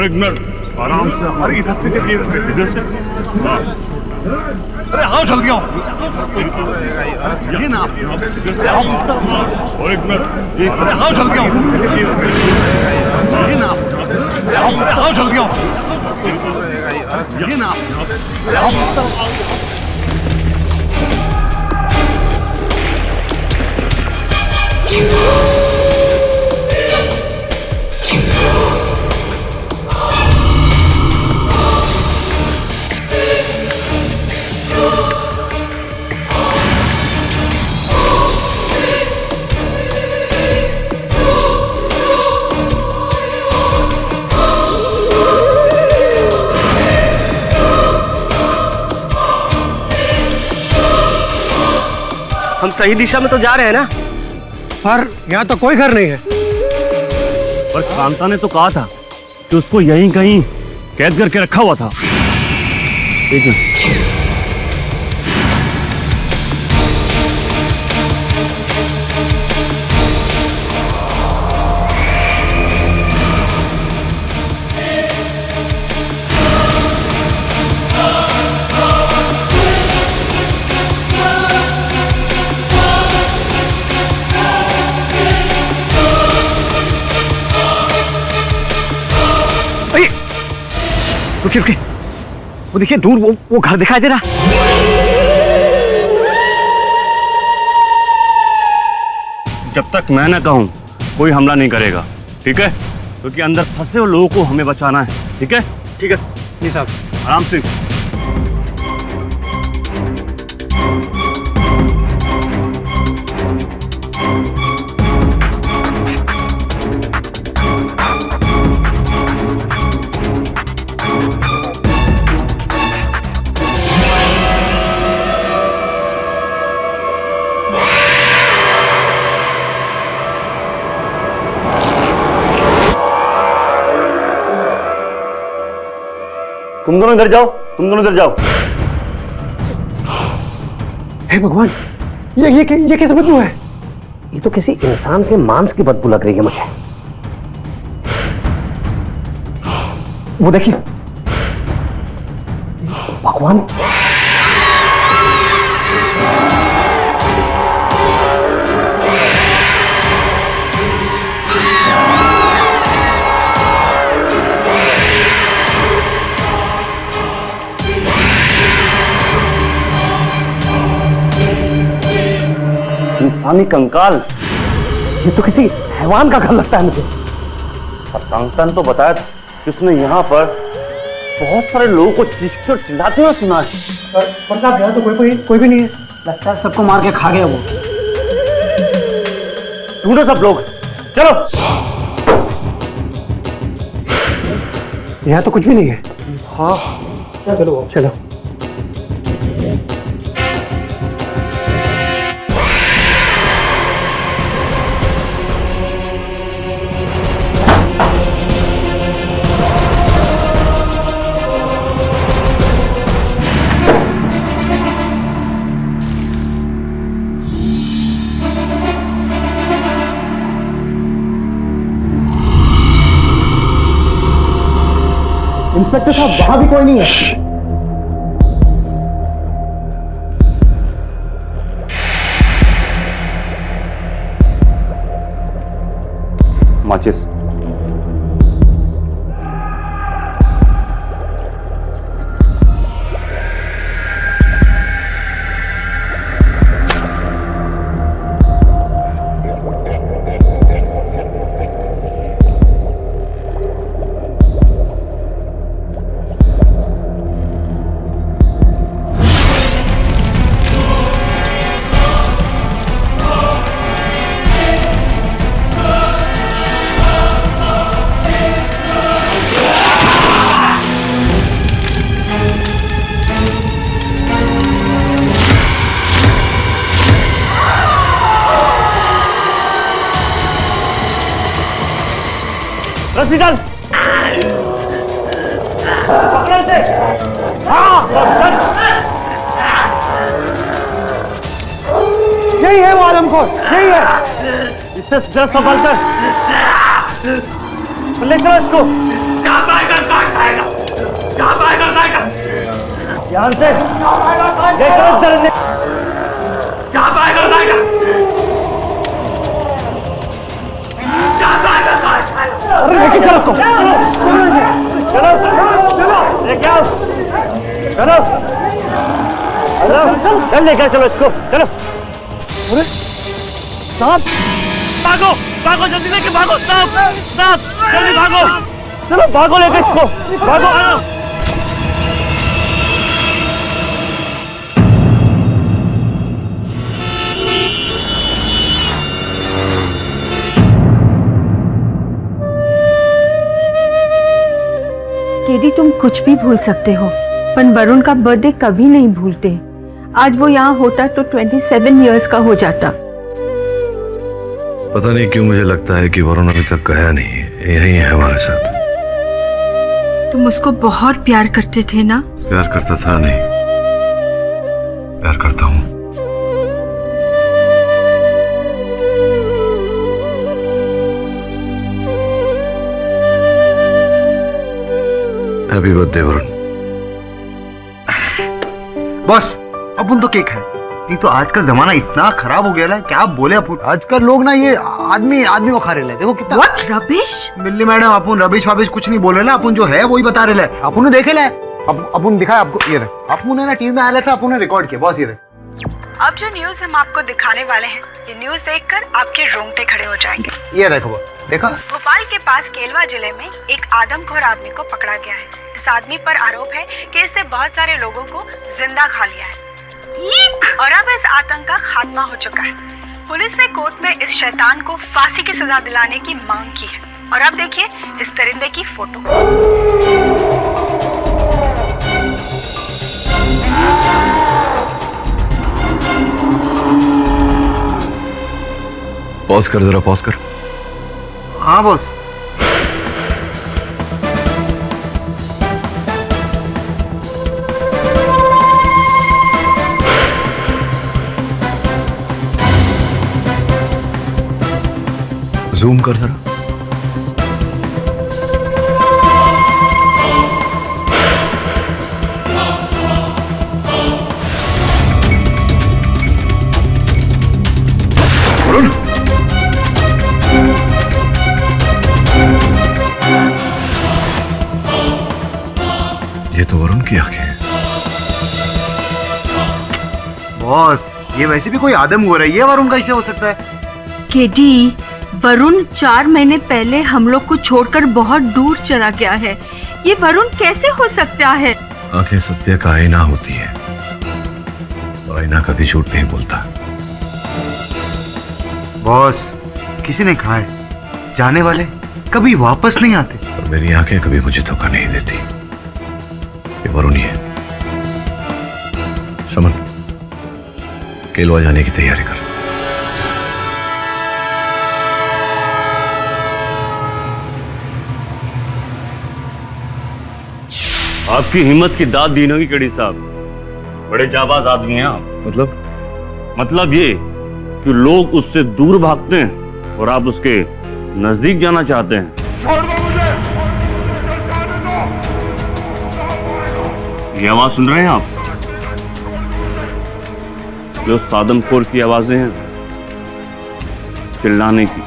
और एक मिनट आराम से। अरे इधर से चलिए, इधर से। हाँ अरे आओ जल्दी आओ, चलिए ना आप। और एक मिनट। अरे आओ जल्दी आओ, इधर से चलिए, चलिए ना आप। आओ जल्दी आओ, चलिए ना आप। हम सही दिशा में तो जा रहे हैं ना? पर यहाँ तो कोई घर नहीं है। पर कांता ने तो कहा था कि उसको यहीं कहीं कैद करके रखा हुआ था। ठीक है। रुकिए रुकिए, वो देखिए दूर वो घर दिखाई दे रहा। जब तक मैं ना कहूं कोई हमला नहीं करेगा, ठीक है? क्योंकि अंदर फंसे हुए लोगों को हमें बचाना है, ठीक है? ठीक है जी साहब। आराम से। तुम दोनों इधर जाओ, तुम दोनों इधर जाओ। हे भगवान, ये कैसे बदबू है? ये तो किसी इंसान के मांस की बदबू लग रही है मुझे। वो देखिए, भगवान, इंसानी कंकाल। ये तो किसी हैवान का घर लगता है मुझे। और कांता ने तो बताया था कि उसने यहाँ पर बहुत सारे लोगों को चीखते और चिल्लाते हुए सुना है। पर साहब यहाँ तो कोई भी नहीं है। लगता है सबको मार के खा गया वो। ढूंढो सब लोग, चलो। यहाँ तो कुछ भी नहीं है। हाँ चलो चलो। इंस्पेक्टर साहब, वहां भी कोई नहीं है। माचिस। रस्सी डाल। पकड़ो इसे। हाँ, यही है वो आलमखोर, यही है। इससे जरा संभाल कर ले चलो इसको। ध्यान से देखो सर ने क्या पाएगा जाएगा अरे लेके चलो उसको। चलो लेके आओ चलो चल लेकर चलो इसको चलो। अरे सांप भागो भागो जल्दी लेके भागो सांप सांप जल्दी भागो चलो भागो लेके इसको भागो आओ। केडी तुम कुछ भी भूल सकते हो पर वरुण का बर्थडे कभी नहीं भूलते। आज वो यहाँ होता तो 27 इयर्स का हो जाता। पता नहीं क्यों मुझे लगता है कि वरुण अभी तक गया नहीं है, यही है हमारे साथ। तुम उसको बहुत प्यार करते थे ना? प्यार करता था नहीं, प्यार करता हूँ। Happy birthday Varun. बस अपन तो केक है, नहीं तो आजकल जमाना इतना खराब हो गया है, क्या बोले अपन। आजकल लोग ना ये आदमी वो खा रहे हैं, देखो कितना What rubbish? मिल्ली मैडम अपन रबिश वाबिश कुछ नहीं बोल रहे ना, अपन जो है वही बता रहे हैं। अपन ने देखे ले, अपन दिखाया आपको, ये अपन ने ना टीवी में आया था, अपन ने रिकॉर्ड किया बॉस। ये अब जो न्यूज हम आपको दिखाने वाले हैं, ये न्यूज देखकर आपके रोंगटे खड़े हो जाएंगे। ये देखो देखा, भोपाल के पास केलवा जिले में एक आदमखोर आदमी को पकड़ा गया है। इस आदमी पर आरोप है कि इसने बहुत सारे लोगों को जिंदा खा लिया है और अब इस आतंक का खात्मा हो चुका है। पुलिस ने कोर्ट में इस शैतान को फांसी की सजा दिलाने की मांग की है। और अब देखिए इस परिंदे की फोटो। पॉज कर, जरा पॉज कर। हाँ बॉस। जूम कर जरा। वरुण, ये तो वरुण की आंखें हैं। बॉस ये वैसे भी कोई आदम हो रहा है, ये वरुण कैसे हो सकता है? केडी, वरुण 4 महीने पहले हम लोग को छोड़कर बहुत दूर चला गया है। ये वरुण कैसे हो सकता है? आंखें सत्य का आईना होती है और आईना कभी झूठ नहीं बोलता। बॉस किसी ने कहा है, जाने वाले कभी वापस नहीं आते। और मेरी आंखें कभी मुझे धोखा नहीं देती। ये वरुण ही है। शमन, केलवा जाने की तैयारी कर। आपकी हिम्मत की दाद दी होगी केडी साहब, बड़े जाबाज आदमी हैं आप। मतलब ये कि लोग उससे दूर भागते हैं और आप उसके नजदीक जाना चाहते हैं। छोड़ दो मुझे, ये आवाज सुन रहे हैं आप? जो सादमखोर की आवाजें हैं, चिल्लाने की।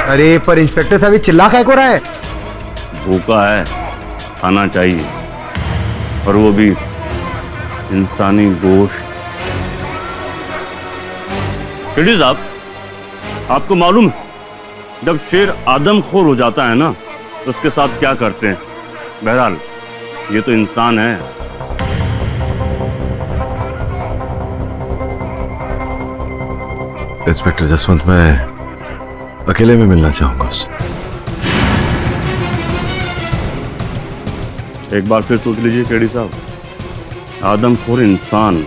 अरे पर इंस्पेक्टर साहब चिल्ला क्या हो रहा है? भूखा है, खाना चाहिए, और वो भी इंसानी गोश्त। केडी साहब, आपको मालूम है जब शेर आदमखोर हो जाता है ना, तो उसके साथ क्या करते हैं? बहरहाल ये तो इंसान है। इंस्पेक्टर जसवंत, मैं अकेले में मिलना चाहूंगा उससे। एक बार फिर सोच लीजिए केडी साहब, आदमखोर इंसान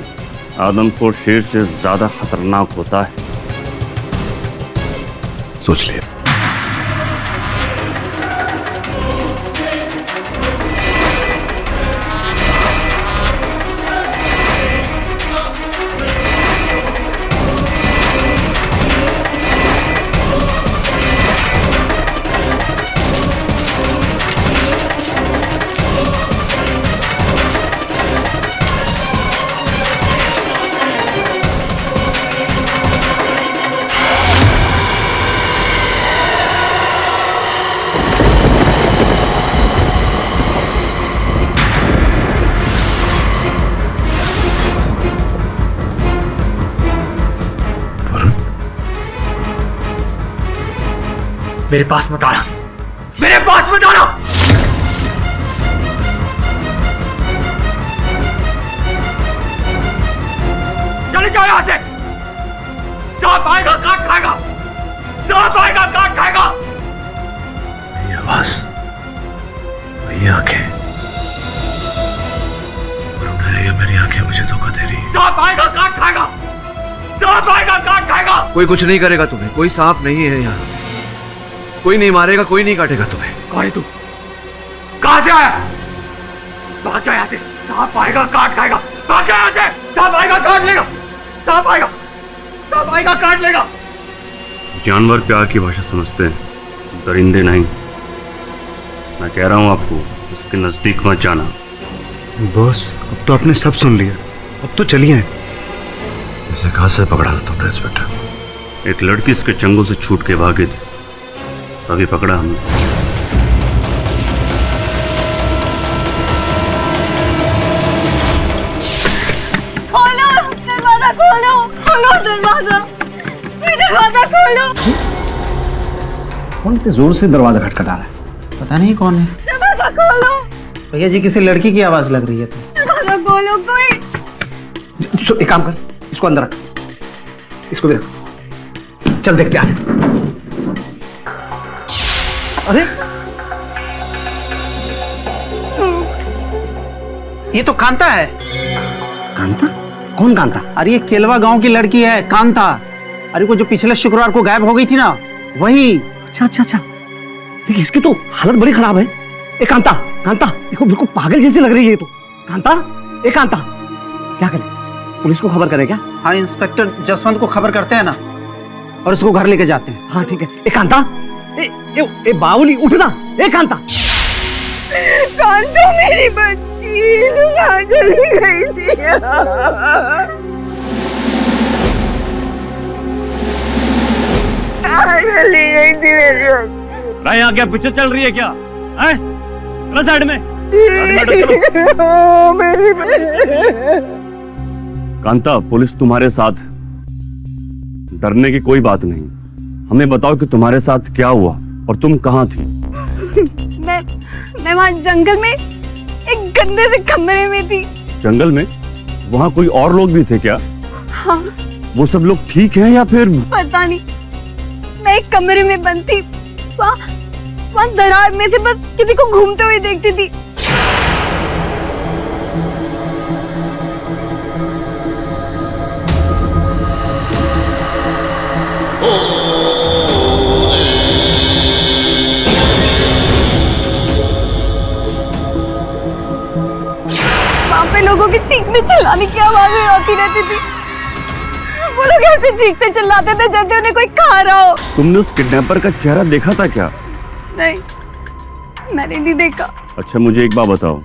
आदमखोर शेर से ज्यादा खतरनाक होता है। सोच लिया। मेरे पास मत आना, मेरे पास मत आना। चले जाओ यहां से। सांप आएगा काट खाएगा, सांप आएगा काट खाएगा। वही आवाज, वही आंखें, ये मेरी आंखें मुझे धोखा दे रही। सांप आएगा काट खाएगा, सांप आएगा काट खाएगा। कोई कुछ नहीं करेगा तुम्हें, कोई सांप नहीं है यहाँ, कोई नहीं मारेगा, कोई नहीं काटेगा तुम्हें। कौन है तू? कहां से आया? भाग जा यहाँ से। सांप आएगा काट खाएगा, भाग जा यहाँ से। सांप आएगा काट लेगा, सांप आएगा, सांप आएगा काट लेगा। जानवर प्यार की भाषा समझते हैं, दरिंदे नहीं। मैं कह रहा हूं आपको इसके नजदीक मत जाना। बॉस, अब तो आपने सब सुन लिया, अब तो चलिए। इसे कहां से पकड़ा था तुमने इंस्पेक्टर? एक लड़की इसके चंगुल से छूट के भागी थी, तभी पकड़ा हमने। खोलो दरवाजा, खोलो खोलो दरवाजा, दरवाजा खोलो। कौन इतने जोर से दरवाजा खटखटा रहा है? पता नहीं कौन है। दरवाजा खोलो भैया जी, किसी लड़की की आवाज लग रही है। तो दरवाजा खोलो कोई। एक काम कर, इसको अंदर रख, इसको भी रख। चल देखते आज। अरे ये तो कांता है। कांता? कौन कांता? अरे ये केलवा गांव की लड़की है, कांता। अरे वो जो पिछले शुक्रवार को गायब हो गई थी ना, वही। अच्छा अच्छा अच्छा, देखिए इसकी तो हालत बड़ी खराब है। ए कांता, कांता देखो बिल्कुल पागल जैसी लग रही है ये तो। कांता, ए कांता, क्या करें? पुलिस को खबर करें क्या? हाँ, इंस्पेक्टर जसवंत को खबर करते हैं ना, और उसको घर लेके जाते हैं। हाँ ठीक है। ए कांता, ए बावली उठना। ए कांता, कांता मेरी बच्ची कहाँ चली गई थी? कहाँ चली गई थी मेरी बच्ची? भाई यहाँ क्या पिक्चर चल रही है क्या? हैं? चलो साइड में, मेरी बच्ची। कांता, पुलिस तुम्हारे साथ है, डरने की कोई बात नहीं। हमें बताओ कि तुम्हारे साथ क्या हुआ और तुम कहाँ थी? मैं वहाँ जंगल में एक गंदे से कमरे में थी। जंगल में? वहाँ कोई और लोग भी थे क्या? हाँ। वो सब लोग ठीक हैं या फिर? पता नहीं, मैं एक कमरे में बंद थी, वहाँ दरार में से बस किसी को घूमते हुए देखती थी। वहाँ पे लोगों की चीखने चिल्लाने की आवाजें आती रहती थी। वो लोग ऐसे चीखते चिल्लाते थे जैसे उन्हें कोई खा रहा हो। तुमने उस किडनैपर का चेहरा देखा था क्या? नहीं, मैंने नहीं देखा। अच्छा मुझे एक बात बताओ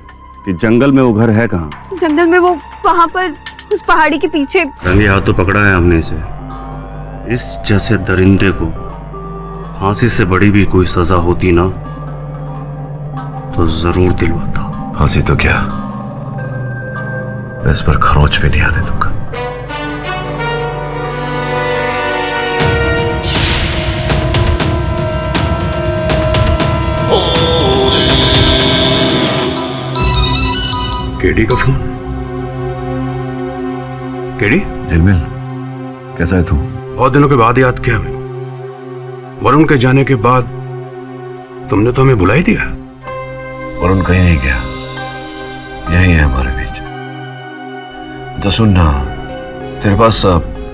कि जंगल में वो घर है कहाँ? जंगल में वो वहाँ पर उस पहाड़ी के पीछे। रंगे हाथों पकड़ा है हमने इसे। इस जैसे दरिंदे को फांसी से बड़ी भी कोई सजा होती ना तो जरूर दिलवाता। फांसी तो क्या, मैं इस पर खरोच भी नहीं आने दूंगा। केडी का फोन? केडी? झिलमिल, कैसा है तू? बहुत दिनों के बाद याद किया मैंने। वरुण के जाने के बाद तुमने तो हमें बुला ही दिया। वरुण कहीं नहीं गया, यही है हमारे बीच। तो सुन ना, तेरे पास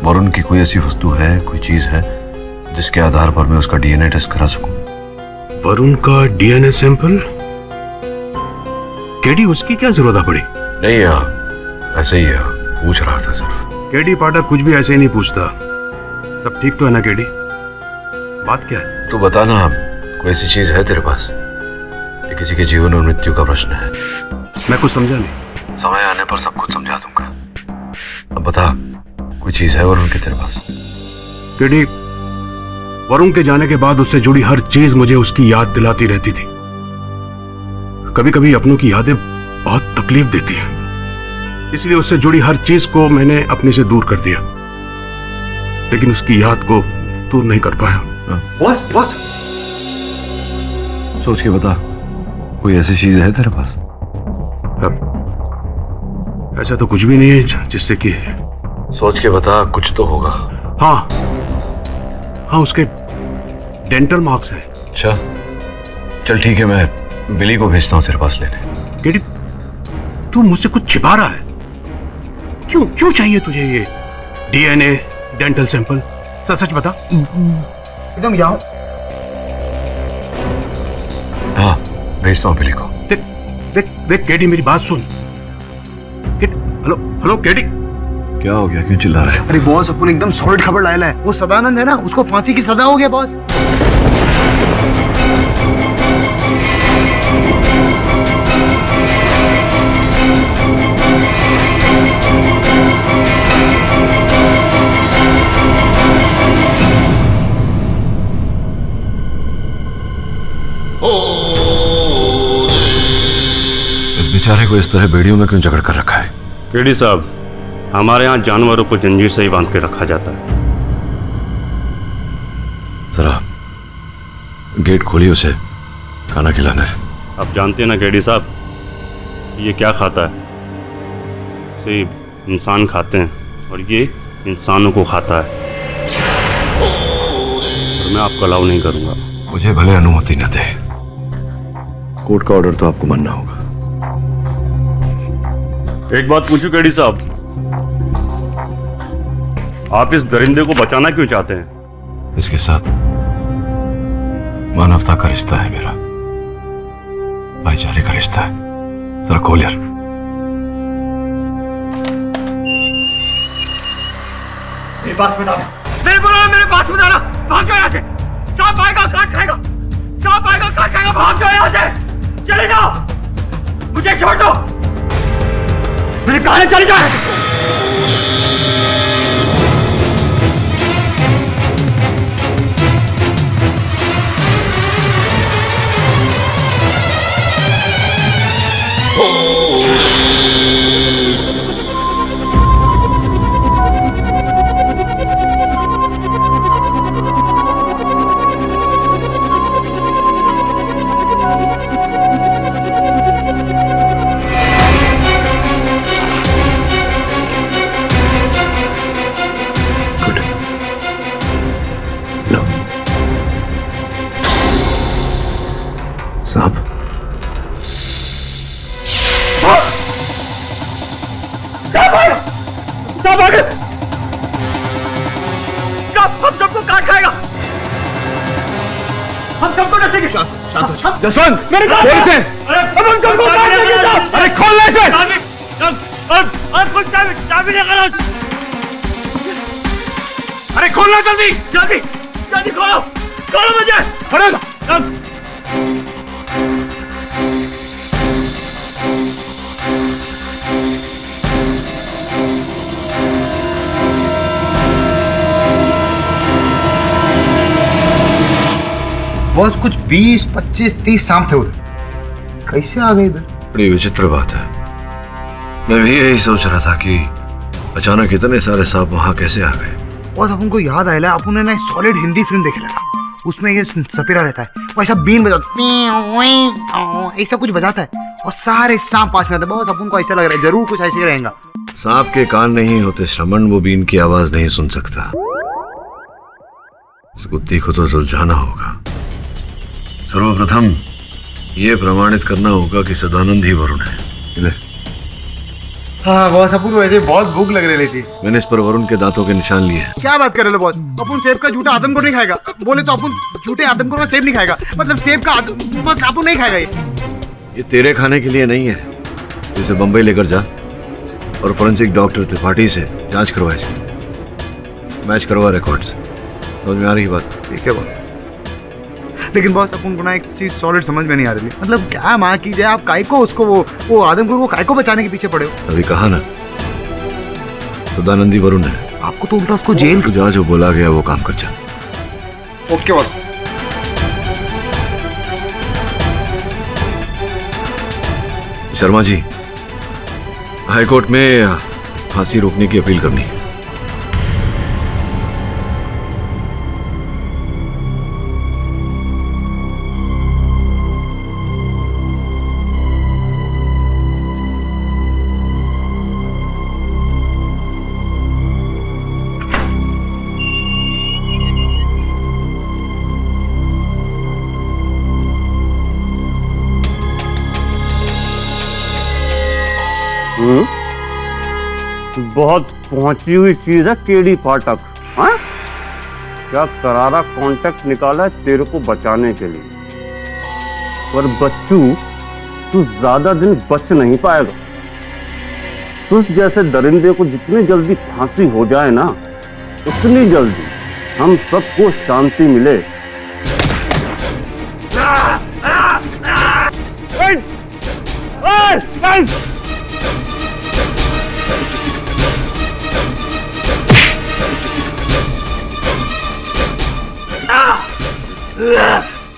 वरुण की कोई ऐसी वस्तु है, कोई चीज है जिसके आधार पर मैं उसका डीएनए टेस्ट करा सकूं? वरुण का डीएनए सैंपल? केडी, उसकी क्या जरूरत पड़ी? नहीं यार, ऐसे ही है, पूछ रहा था सिर्फ। केडी पाठक कुछ भी ऐसे ही नहीं पूछता। सब ठीक तो है ना केडी? बात क्या है? तू बता ना, कोई ऐसी चीज है तेरे पास ये किसी के जीवन और मृत्यु का प्रश्न है? मैं कुछ समझा नहीं। समय आने पर सब कुछ समझा दूंगा। अब बता, कोई चीज है वरुण के तेरे पास? केडी, वरुण के जाने के बाद उससे जुड़ी हर चीज मुझे उसकी याद दिलाती रहती थी। कभी कभी अपनों की यादें बहुत तकलीफ देती हैं, इसलिए उससे जुड़ी हर चीज को मैंने अपने से दूर कर दिया, लेकिन उसकी याद को दूर नहीं कर पाया। बॉस, बॉस, सोच के बता, कोई ऐसी चीज है तेरे पास? ऐसा तो कुछ भी नहीं है जिससे कि सोच के बता, कुछ तो होगा। हाँ हाँ, उसके डेंटल मार्क्स हैं। अच्छा चल ठीक है, मैं बिली को भेजता हूँ तेरे पास लेने। केडी, तू मुझसे कुछ छिपा रहा है? क्यों क्यों चाहिए तुझे ये डीएनए डेंटल सैंपल? सच बता। एकदम यहाँ। हाँ भेजता हूँ बिली को। देख देख देख केडी, मेरी बात सुन। Hello hello KD. क्या हो गया, क्यों चिल्ला रहा है? अरे बॉस, अपन एकदम सॉलिड खबर लाया है। वो सदानंद है ना, उसको फांसी की सजा हो गया बॉस। इस बेचारे को इस तरह बेड़ियों में क्यों जकड़ कर रखा है? केडी साहब, हमारे यहाँ जानवरों को जंजीर से ही बांध के रखा जाता है। जरा गेट खोलिए, उसे खाना खिलाना है। आप जानते हैं ना केडी साहब, ये क्या खाता है? सिर्फ इंसान खाते हैं और ये इंसानों को खाता है। और मैं आपको अलाउ नहीं करूंगा। मुझे भले अनुमति न दे, कोर्ट का ऑर्डर तो आपको मानना होगा। एक बात पूछूं केडी साहब, आप इस दरिंदे को बचाना क्यों चाहते हैं? इसके साथ मानवता का रिश्ता है मेरा, भाईचारे का रिश्ता है। जरा खोल यार। मेरे पास में दादा, मेरे पास में दादा, भाग जाओ यहाँ से। सांप आएगा काट खाएगा, सांप आएगा काट खाएगा, भाग जाओ यहाँ से, चले जाओ, मुझे छोड़ दो, मेरे कहा चले जाओ। सांप हम सबको काट खाएगा, हम सबको नचेंगे। जसवंत, मेरे खोल इसे। अरे हम सबको काट देंगे। अरे खोल ले इसे। कुछ चाबी निकालो, अरे खोलना जल्दी। जल्दी जल्दी खोलो, खोलो मुझे। बॉस, कुछ 20, 25, 30 सांप थे उधर, कैसे आ गए इधर? बड़ी विचित्र बात है। मैं भी यही सोच रहा था कि अचानक इतने सारे सांप वहां कैसे आ गए। बॉस, अपन को याद आया, अपन ने ना सॉलिड हिंदी फिल्म देखे लगा, उसमें ये सपेरा रहता है, वो ऐसा बीन बजाता, ऐसा कुछ बजाता है और सारे सांप पास में आते हैं। बॉस, अपन को ऐसा लग रहा है जरूर कुछ ऐसे ही रहेगा। सांप के कान नहीं होते श्रवण, वो बीन की आवाज नहीं सुन सकता। इस कुत्ती को तो सुलझाना होगा। सर्वप्रथम ये प्रमाणित करना होगा कि सदानंद ही वरुण है। हाँ बॉस, अपन वैसे बहुत भूख लग रही थी। मैंने इस पर वरुण के दांतों के निशान लिए हैं। क्या बात कर रहे हो बॉस? अपन सेब का झूठा आदमखोर नहीं खाएगा। बोले तो अपन झूठे आदमखोर का सेब नहीं खाएगा, मतलब सेब का अपन नहीं खाएगा। ये तेरे खाने के लिए नहीं है। इसे बंबई लेकर जा और फोरेंसिक डॉक्टर त्रिपाठी से जांच करवा, इसे मैच करवा रिकॉर्ड्स। समझ में आ रही बात? ठीक है बॉस। लेकिन बॉस, अपन को ना एक चीज सॉलिड समझ में नहीं आ रही, मतलब क्या माँ की जाए, आप काय को उसको वो आदमखोर को काय को बचाने के पीछे पड़े हो? अभी कहा ना, सदानंदी वरुण है। आपको तो उल्टा उसको जेल। तू जा, जो बोला गया वो काम कर जा। Okay boss. Sharma ji, high court में फांसी रोकने की अपील करनी है। बहुत पहुंची हुई चीज है केडी फाटक। हाँ, क्या करारा कांटेक्ट निकाला है तेरे को बचाने के लिए, पर बच्चू तू ज्यादा दिन बच नहीं पाएगा। तुझ जैसे दरिंदे को जितनी जल्दी फांसी हो जाए ना, उतनी जल्दी हम सबको शांति मिले।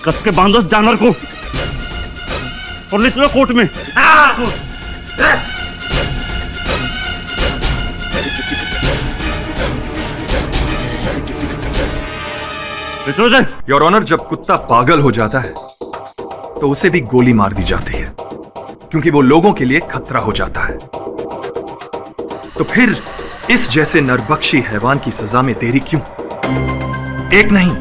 कस के बांधो इस जानवर को और ले चलो कोर्ट में। योर ऑनर, जब कुत्ता पागल हो जाता है तो उसे भी गोली मार दी जाती है, क्योंकि वो लोगों के लिए खतरा हो जाता है। तो फिर इस जैसे नरबख्शी हैवान की सजा में देरी क्यों? एक नहीं,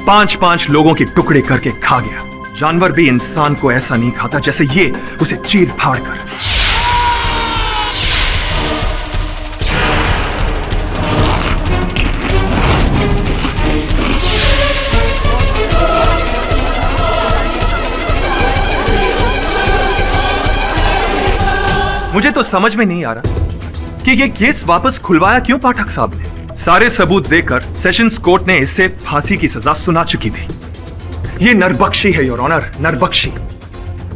5-5 लोगों के टुकड़े करके खा गया। जानवर भी इंसान को ऐसा नहीं खाता जैसे ये उसे चीर फाड़ कर। मुझे तो समझ में नहीं आ रहा कि ये केस वापस खुलवाया क्यों पाठक साहब ने। सारे सबूत देकर सेशंस कोर्ट ने इसे फांसी की सजा सुना चुकी थी। ये नरबख्शी है योर ऑनर, नरबख्शी।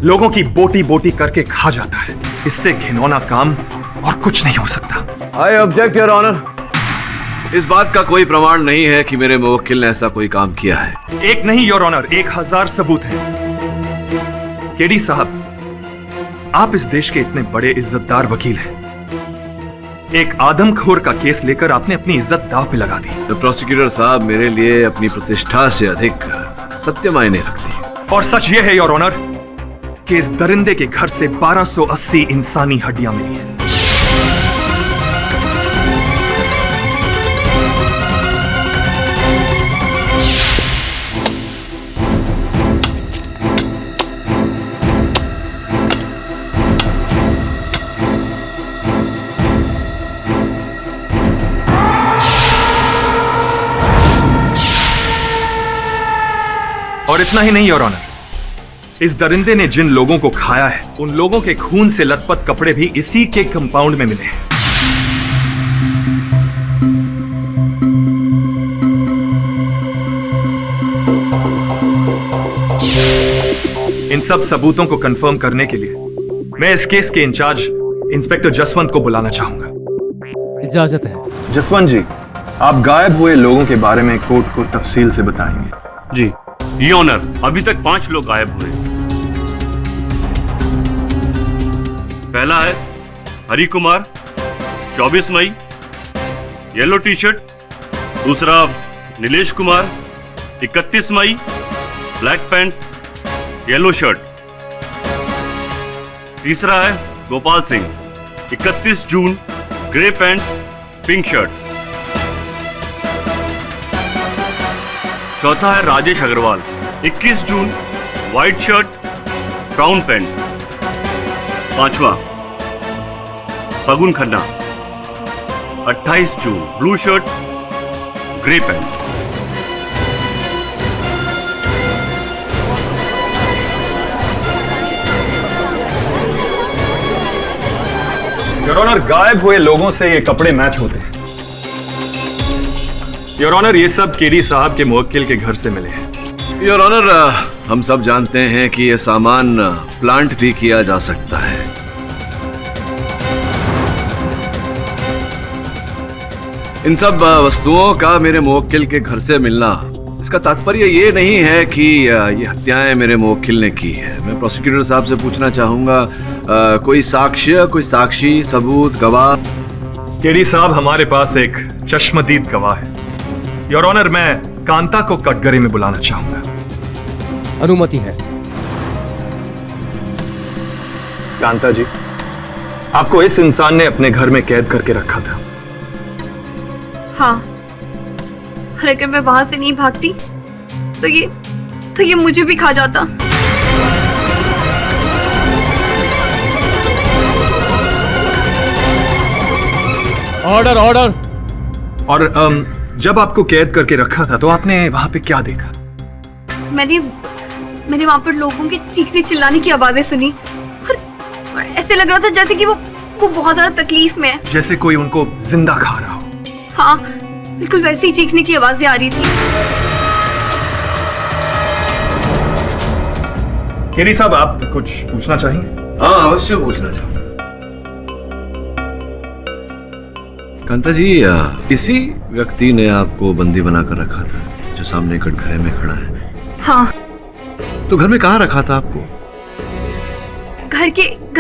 लोगों की बोटी बोटी करके खा जाता है। इससे घिनौना काम और कुछ नहीं हो सकता। I object your honour. इस बात का कोई प्रमाण नहीं है कि मेरे मुवक्किल ने ऐसा कोई काम किया है। एक नहीं योर ऑनर, 1000 सबूत हैं। केडी साहब, आप इस देश के इतने बड़े इज्जतदार वकील हैं। एक आदमखोर का केस लेकर आपने अपनी इज्जत दांव पे लगा दी। तो प्रोसिक्यूटर साहब, मेरे लिए अपनी प्रतिष्ठा से अधिक सत्य मायने रखती है। और सच यह है योर ऑनर कि इस दरिंदे के घर से 1280 इंसानी हड्डियां मिली हैं। और इतना ही नहीं योर ऑनर, इस दरिंदे ने जिन लोगों को खाया है, उन लोगों के खून से लथपथ कपड़े भी इसी के कंपाउंड में मिले हैं। इन सब सबूतों को कंफर्म करने के लिए मैं इस केस के इंचार्ज इंस्पेक्टर जसवंत को बुलाना चाहूंगा। इजाजत है। जसवंत जी, आप गायब हुए लोगों के बारे में कोर्ट को तफसील से बताएंगे। जी ये ऑनर, अभी तक 5 लोग गायब हुए। पहला है हरि कुमार, 24 मई, येलो टी शर्ट। दूसरा नीलेश कुमार, 31 मई, ब्लैक पैंट, येलो शर्ट। तीसरा है गोपाल सिंह, 31 जून, ग्रे पैंट, पिंक शर्ट। चौथा है राजेश अग्रवाल, 21 जून, व्हाइट शर्ट, ब्राउन पैंट। पांचवा फगुन खन्ना, 28 जून, blue shirt, grey pant. Your honour, गायब हुए लोगों से ये कपड़े मैच होते हैं। योर ऑनर, ये सब केडी साहब के मुवक्किल के घर से मिले हैं। योर ऑनर, हम सब जानते हैं कि यह सामान प्लांट भी किया जा सकता है। इन सब वस्तुओं का मेरे मुवक्किल के घर से मिलना, इसका तात्पर्य ये नहीं है कि ये हत्याएं मेरे मुवक्किल ने की है। मैं प्रोसिक्यूटर साहब से पूछना चाहूंगा, कोई साक्ष्य, कोई साक्षी, सबूत, गवाह? केडी साहब, हमारे पास एक चश्मदीद गवाह है। योर ऑनर, मैं कांता को कटघरे में बुलाना चाहूंगा। अनुमति है। कांता जी, आपको इस इंसान ने अपने घर में कैद करके रखा था। हाँ, और अगर मैं वहां से नहीं भागती तो ये मुझे भी खा जाता। Order order. और जब आपको कैद करके रखा था तो आपने वहां पे क्या देखा? मैंने वहां पर लोगों की चीखने चिल्लाने की आवाजें सुनी और ऐसे लग रहा था जैसे कि वो बहुत ज्यादा तकलीफ में है। जैसे कोई उनको जिंदा खा रहा हो। हाँ, बिल्कुल वैसे ही चीखने की आवाजें आ रही थी। केरी साहब, आप कुछ पूछना चाहेंगे? हाँ, अवश्य पूछना चाहूंगा। कांता जी, इसी व्यक्ति ने आपको बंदी बनाकर रखा था जो सामने कटघरे में खड़ा है? हाँ। तो घर में कहाँ रखा था आपको? घर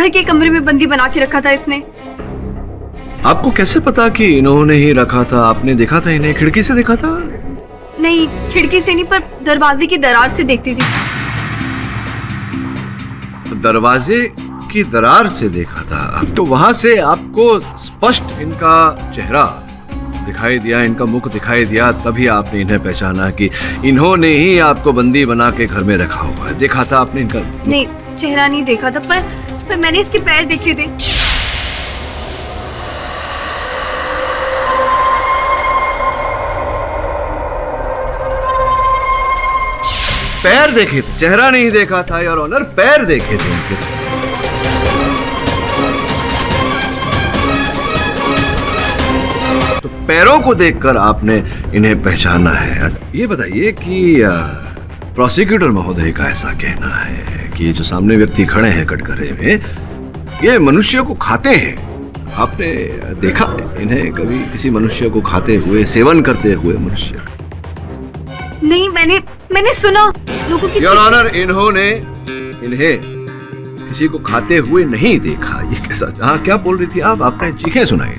के कमरे में बंदी बना के रखा था इसने। आपको कैसे पता कि इन्होंने ही रखा था? आपने देखा था इन्हें? खिड़की से देखा था? नहीं, खिड़की से नहीं, पर दरवाजे की दरार से देखती थी। दरवाजे की दरार से देखा था, तो वहां से आपको स्पष्ट इनका चेहरा दिखाई दिया, इनका मुख दिखाई दिया, तभी आपने इन्हें पहचाना कि इन्होंने ही आपको बंदी बना के घर में रखा हुआ है। देखा था आपने इनका? नहीं, चेहरा नहीं देखा था, पर मैंने इसके पैर देखे थे। पैर देखे थे, चेहरा नहीं देखा था योर ऑनर, पैर देखे थे इनके। तो पैरों को देखकर आपने इन्हें पहचाना है। ये बताइए कि प्रोसिक्यूटर महोदय का ऐसा कहना है कि जो सामने व्यक्ति खड़े हैं कटघरे में, ये मनुष्य को खाते हैं। आपने देखा इन्हें कभी किसी मनुष्य को खाते हुए, सेवन करते हुए मनुष्य? नहीं, मैंने सुना लोगों की। योर ऑनर, इन्होंने इन्हें किसी को खाते हुए नहीं देखा। ये कैसा? हाँ, क्या बोल रही थी आप? आपने चीखें सुनाई?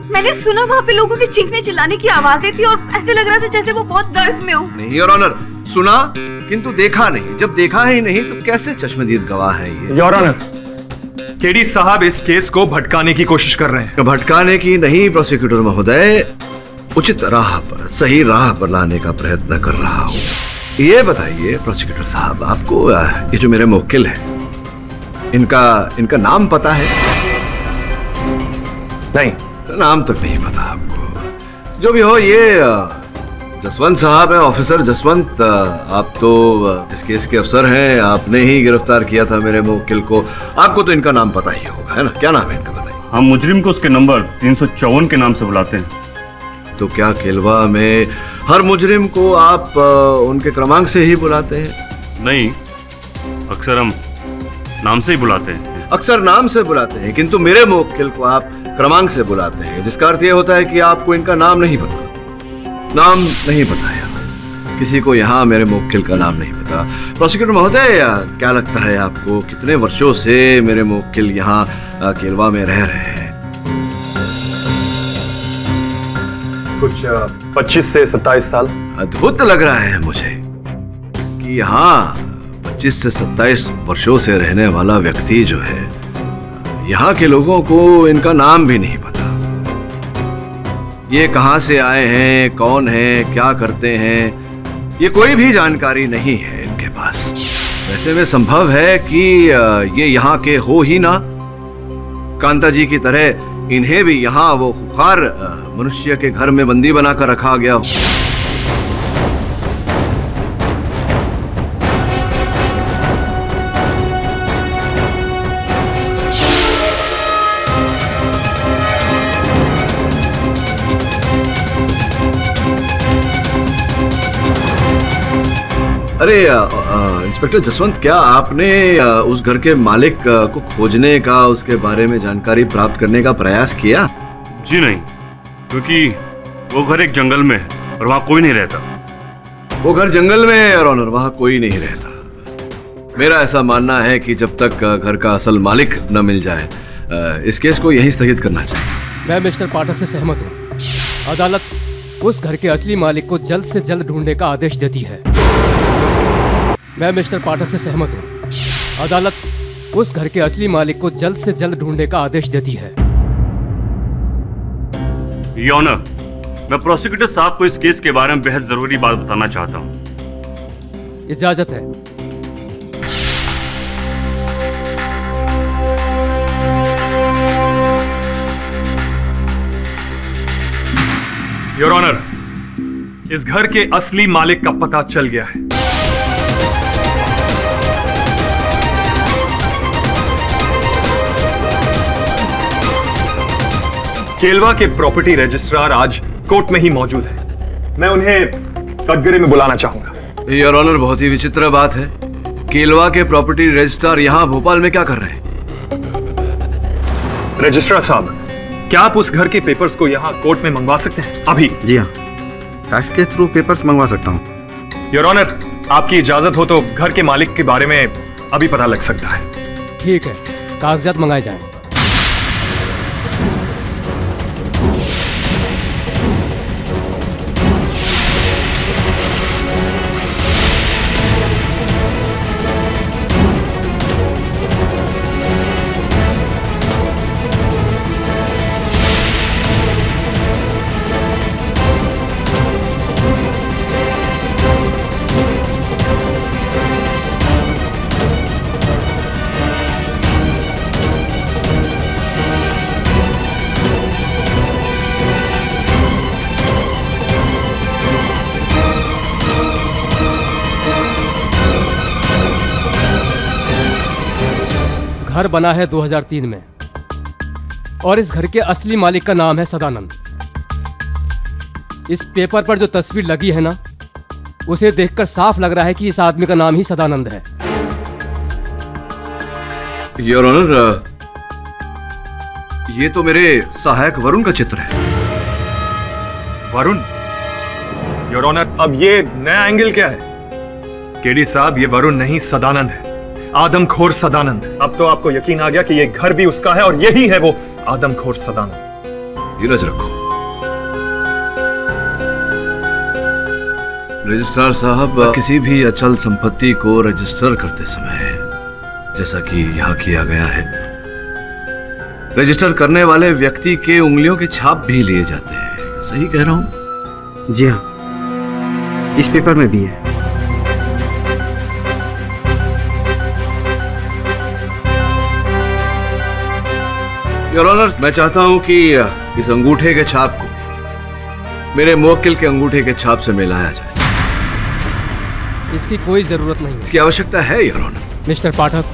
मैंने सुना वहाँ पे लोगों के चीखने चिल्लाने की आवाजें थी और ऐसे लग रहा था जैसे वो बहुत दर्द में हो। नहीं योर ऑनर, सुना किंतु देखा नहीं। जब देखा ही नहीं तो कैसे चश्मदीद गवाह है ये? योर ऑनर, केडी साहब इस केस को भटकाने की कोशिश कर रहे हैं। भटकाने की नहीं प्रोसिक्यूटर महोदय, उचित राह पर, सही राह पर लाने का प्रयत्न कर रहा हूँ। ये बताइए प्रोसिक्यूटर साहब, आपको ये जो मेरे मुवक्किल हैं, इनका नाम पता है? नहीं, नाम तक नहीं पता आपको। जो भी हो, ये जसवंत साहब है, ऑफिसर जसवंत। आप तो इस केस के अफसर हैं, आपने ही गिरफ्तार किया था मेरे मुवक्किल को। आपको तो इनका नाम पता ही होगा, है ना? क्या नाम है इनका, बताइए। हम मुजरिम को उसके नंबर 354 के नाम से बुलाते हैं। तो क्या केलवा में हर मुजरिम को आप उनके क्रमांक से ही बुलाते हैं? नहीं, अक्सर हम नाम से ही बुलाते हैं। अक्सर नाम से बुलाते हैं, किंतु मेरे मुवक्किल को आप क्रमांक से बुलाते हैं, जिसका अर्थ यह होता है कि आपको इनका नाम नहीं पता। नाम नहीं बताया किसी को यहाँ, मेरे मुवक्किल का नाम नहीं पता। प्रोसिक्यूटर महोदय, क्या लगता है आपको कितने वर्षों से मेरे मुवक्किल यहाँ केलवा में रह रहे हैं? कुछ 25 से 27 साल। अद्भुत लग रहा है मुझे कि यहाँ 25 से 27 वर्षों से रहने वाला व्यक्ति जो है, यहाँ के लोगों को इनका नाम भी नहीं पता। ये कहाँ से आए हैं, कौन है, क्या करते हैं, ये कोई भी जानकारी नहीं है इनके पास। वैसे में संभव है कि ये यहाँ के हो ही ना। कांता जी की तरह इन्हें भी यहाँ वो खुखार मनुष्य के घर में बंदी बनाकर रखा गया हो। अरे इंस्पेक्टर जसवंत, क्या आपने उस घर के मालिक को खोजने का, उसके बारे में जानकारी प्राप्त करने का प्रयास किया? जी नहीं, क्योंकि वो घर एक जंगल में है और वहाँ कोई नहीं रहता। वो घर जंगल में है और ऑनर, वहाँ कोई नहीं रहता। मेरा ऐसा मानना है कि जब तक घर का असल मालिक न मिल जाए, इस केस को यहीं स्थगित करना चाहिए। मैं मिस्टर पाठक से सहमत हूँ। अदालत उस घर के असली मालिक को जल्द से जल्द ढूंढने का आदेश देती है। मैं मिस्टर पाठक से सहमत हूँ। अदालत उस घर के असली मालिक को जल्द से जल्द ढूंढने का आदेश देती है। योर ऑनर, मैं प्रोसिक्यूटर साहब को इस केस के बारे में बेहद जरूरी बात बताना चाहता हूँ। इजाजत है। योर ऑनर, इस घर के असली मालिक का पता चल गया है। केलवा के प्रॉपर्टी रजिस्ट्रार आज कोर्ट में ही मौजूद है। मैं उन्हें कटघरे में बुलाना चाहूंगा। योर ऑनर, बहुत ही विचित्र बात है। केलवा के प्रॉपर्टी रजिस्ट्रार यहाँ भोपाल में क्या कर रहे हैं? रजिस्ट्रार साहब, क्या आप उस घर के पेपर्स को यहाँ कोर्ट में मंगवा सकते हैं अभी? जी हाँ, फैक्स के थ्रू पेपर्स मंगवा सकता हूँ। योर ऑनर, आपकी इजाजत हो तो घर के मालिक के बारे में अभी पता लग सकता है। ठीक है, कागजात मंगाए जाएं। घर बना है 2003 में और इस घर के असली मालिक का नाम है सदानंद। इस पेपर पर जो तस्वीर लगी है ना, उसे देखकर साफ लग रहा है कि इस आदमी का नाम ही सदानंद है। योर ऑनर, ये तो मेरे सहायक वरुण का चित्र है। वरुण? योर ऑनर, अब ये नया एंगल क्या है? केडी साहब, ये वरुण नहीं, सदानंद है। आदमखोर सदानंद। अब तो आपको यकीन आ गया कि ये घर भी उसका है और यही है वो आदमखोर सदानंद। धीरज रखो रजिस्ट्रार साहब, किसी भी अचल संपत्ति को रजिस्टर करते समय, जैसा कि यहाँ किया गया है, रजिस्टर करने वाले व्यक्ति के उंगलियों के छाप भी लिए जाते हैं। सही कह रहा हूं? जी हाँ, इस पेपर में भी है। योर ऑनर, मैं चाहता हूं कि इस अंगूठे के छाप को मेरे मुवक्किल के अंगूठे के छाप से मिलाया जाए। इसकी कोई जरूरत नहीं है। इसकी आवश्यकता है योर ऑनर। मिस्टर पाठक,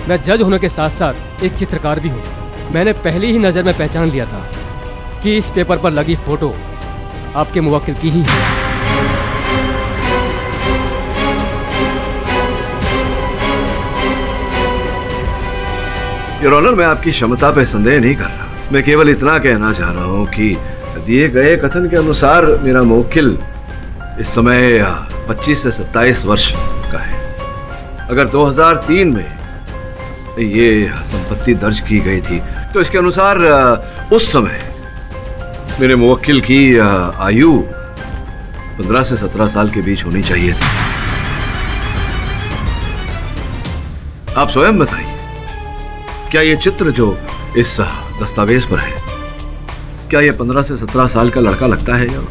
मैं जज होने के साथ साथ एक चित्रकार भी हूँ। मैंने पहली ही नज़र में पहचान लिया था कि इस पेपर पर लगी फोटो आपके मुवक्किल की ही है। योर ऑनर, मैं आपकी क्षमता पे संदेह नहीं कर रहा। मैं केवल इतना कहना चाह रहा हूं कि दिए गए कथन के अनुसार मेरा मुवक्किल इस समय 25 से 27 वर्ष का है। अगर 2003 में ये संपत्ति दर्ज की गई थी तो इसके अनुसार उस समय मेरे मुवक्किल की आयु 15 से 17 साल के बीच होनी चाहिए थी। आप स्वयं बताइए, क्या ये चित्र जो इस दस्तावेज पर है, क्या ये 15 से 17 साल का लड़का लगता है? या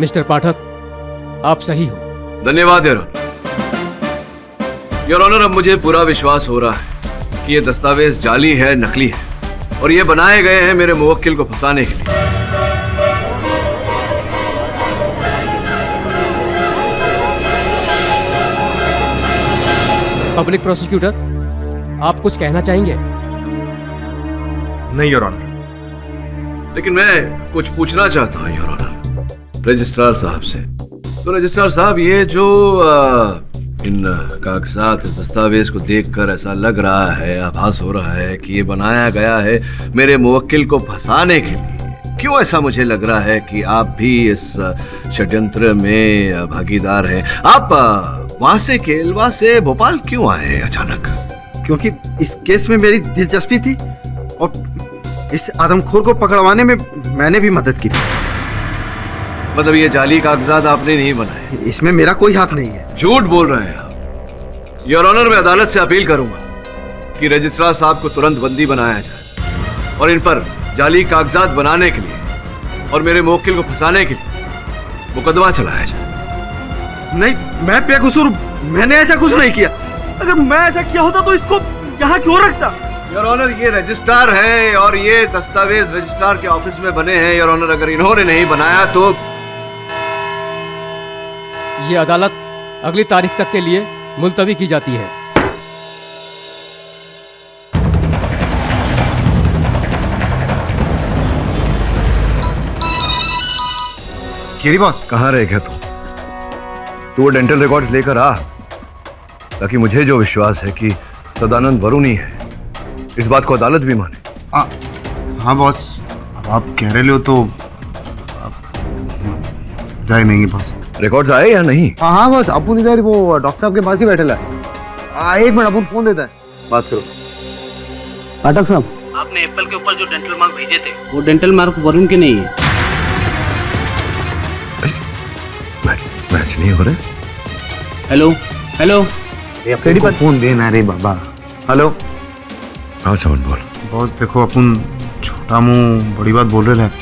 मिस्टर पाठक, आप सही हो। धन्यवाद योर ऑनर। योर ऑनर, अब मुझे पूरा विश्वास हो रहा है कि ये दस्तावेज जाली है, नकली है और ये बनाए गए हैं मेरे मुवक्किल को फंसाने के लिए। पब्लिक प्रोसिक्यूटर, आप कुछ कहना चाहेंगे? नहीं योर ऑनर। लेकिन मैं कुछ पूछना चाहता हूं योर ऑनर रजिस्ट्रार साहब से। तो रजिस्ट्रार साहब, ये जो इन कागजात दस्तावेज को देखकर ऐसा लग रहा है, आभास हो रहा है कि ये बनाया गया है मेरे मुवक्किल को फंसाने के लिए, क्यों ऐसा मुझे लग रहा है कि आप भी इस षड्यंत्र में भागीदार हैं? आप वहां से केलवा से भोपाल क्यों आए अचानक? क्योंकि इस केस में मेरी दिलचस्पी थी और इस आदमखोर को पकड़वाने में मैंने भी मदद की थी। मतलब ये जाली कागजात आपने नहीं बनाए? इसमें मेरा कोई हाथ नहीं है। झूठ बोल रहे हैं आप। योर ऑनर, मैं अदालत से अपील करूंगा कि रजिस्ट्रार साहब को तुरंत बंदी बनाया जाए और इन पर जाली कागजात बनाने के लिए और मेरे मुवक्किल को फंसाने के लिए मुकदमा चलाया जाए। नहीं, मैं बेकसूर, मैंने ऐसा कुछ नहीं किया। अगर मैं ऐसा किया होता तो इसको यहाँ क्यों रखता? योर ऑनर, ये रजिस्ट्रार है और ये दस्तावेज रजिस्ट्रार के ऑफिस में बने हैं। योर ऑनर, अगर इन्होंने नहीं बनाया तो ये अदालत अगली तारीख तक के लिए मुलतवी की जाती है। केरी बॉस, कहाँ रह गया तू? वो डेंटल रिकॉर्ड्स लेकर आ, ताकि मुझे जो विश्वास है कि सदानंद वरुण ही है, इस बात को अदालत भी माने। हाँ बॉस, अब आप कह रहे हो तो जाए नहीं बॉस। रिकॉर्ड्स आए या नहीं? हाँ बॉस, अपन इधर वो डॉक्टर साहब के पास ही बैठे है। एक मिनट, अपन फोन देता है, बात करो। पाठक साहब, आपने एप्पल के ऊपर जो डेंटल मार्क भेजे थे, वो डेंटल मार्क वरुण के नहीं है। मैच नहीं हो रहे। हेलो हेलो, तेरी बात फोन देना रे बाबा। हेलो। हाँ चमन बोल। बॉस देखो, अपन छोटा मुंह बड़ी बात बोल रहे हैं,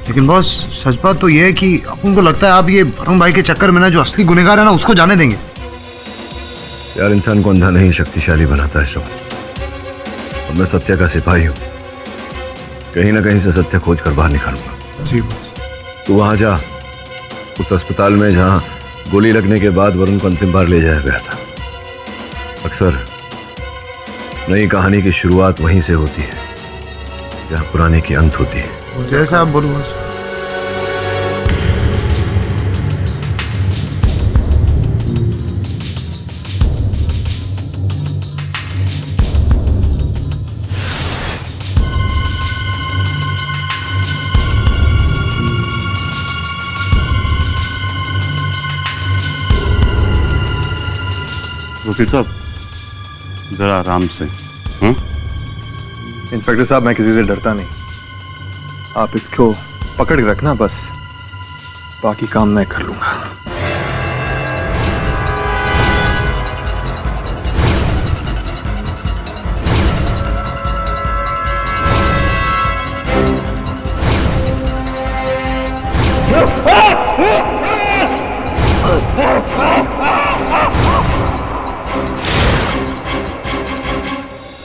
लेकिन बॉस सच बात तो ये है कि अपन को लगता है आप ये वरुण भाई के चक्कर में ना जो असली गुनहगार है ना उसको जाने देंगे। यार, इंसान को अंधा नहीं शक्तिशाली बनाता है शोक। और मैं सत्य का सिपाही हूँ, कहीं ना कहीं से सत्य खोज कर बाहर निकालूंगा। जी बॉस। तू वहां जा, उस अस्पताल में जहां गोली लगने के बाद वरुण को अंतिम बार ले जाया गया था। अक्सर नई कहानी की शुरुआत वहीं से होती है जहां पुराने की अंत होती है। जैसा आप बोलो बॉस। वकील साहब, जरा आराम से। इंस्पेक्टर साहब, मैं किसी से डरता नहीं। आप इसको पकड़ के रखना, बस बाकी काम मैं कर लूंगा।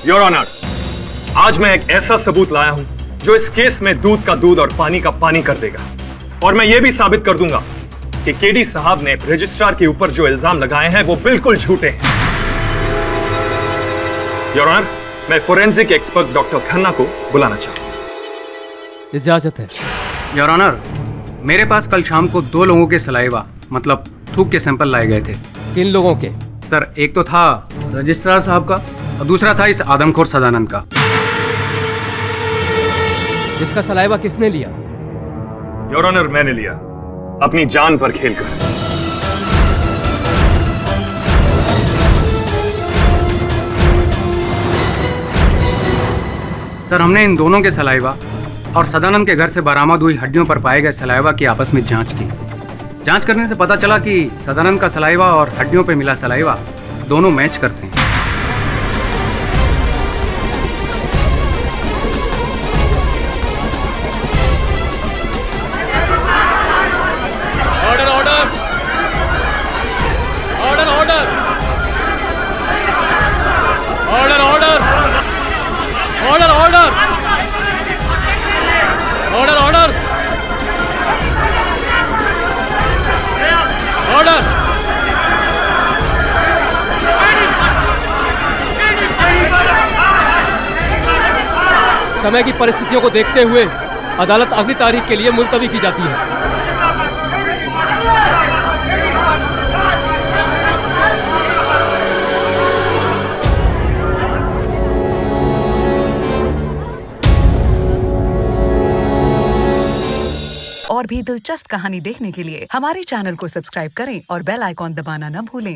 योर ऑनर, आज मैं एक ऐसा सबूत लाया हूं जो इस केस में दूध का दूध और पानी का पानी कर देगा। और मैं यह भी साबित कर दूंगा कि केडी साहब ने रजिस्ट्रार के ऊपर जो इल्जाम लगाए हैं वो बिल्कुल झूठे हैं। योर ऑनर, मैं फोरेंसिक एक्सपर्ट डॉक्टर खन्ना को बुलाना चाहता हूं। इजाजत है। योर ऑनर, मेरे पास कल शाम को 2 लोगों के सलाइवा मतलब थूक के सैंपल लाए गए थे। किन लोगों के? सर, एक तो था रजिस्ट्रार साहब का और दूसरा था इस आदमखोर सदानंद का। इसका सलाइवा किसने लिया? योर ऑनर, मैंने लिया, अपनी जान पर खेलकर। सर, हमने इन दोनों के सलाइवा और सदानंद के घर से बरामद हुई हड्डियों पर पाए गए सलाइवा की आपस में जांच की। जांच करने से पता चला कि सदानंद का सलाइवा और हड्डियों पर मिला सलाइवा दोनों मैच करते हैं। Order order order order order order order order order order order. समय की परिस्थितियों को देखते हुए अदालत अगली तारीख के लिए मुलतवी की जाती है। और भी दिलचस्प कहानी देखने के लिए हमारे चैनल को सब्सक्राइब करें और बेल आइकॉन दबाना न भूलें।